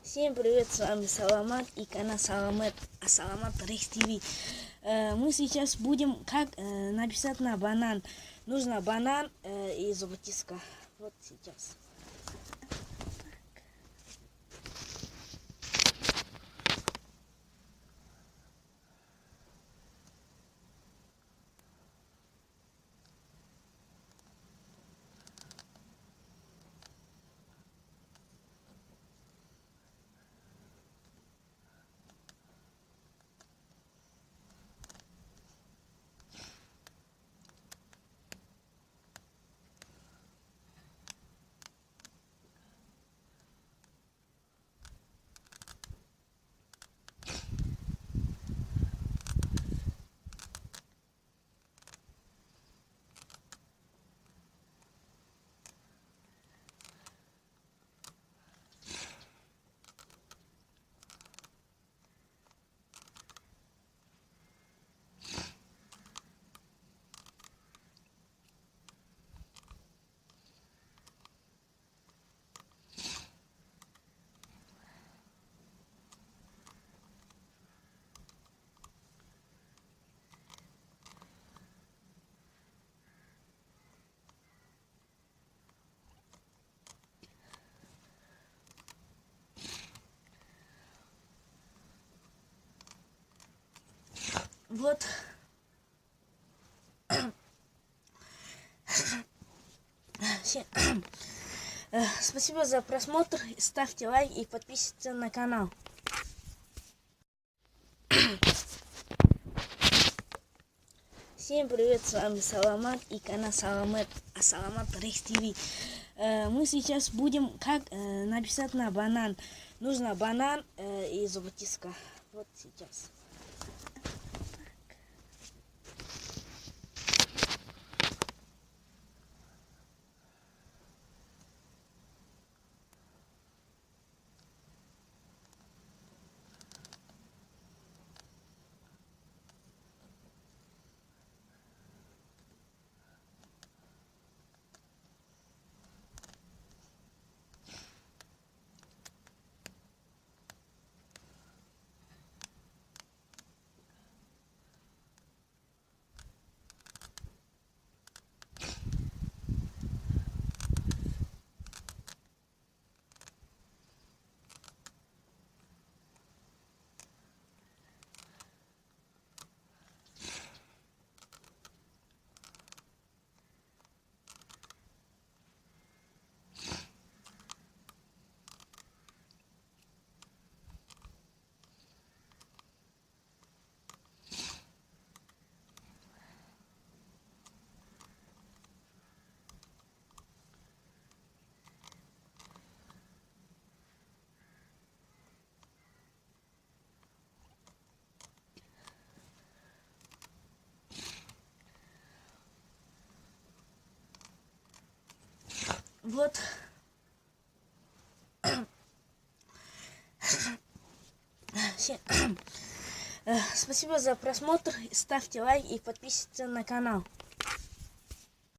Всем привет, с вами Саламат и канал Саламат Рейс ТВ. Мы сейчас будем как написать на банан. Нужно банан и золотиска. Вот сейчас. Вот. Спасибо за просмотр. Ставьте лайк и подписывайтесь на канал. Всем привет, с вами Саламат и канал Саламат Рейс ТВ. Мы сейчас будем как написать на банан. Нужно банан и золотиска. Вот сейчас. Вот. Спасибо за просмотр. Ставьте лайк и подписывайтесь на канал.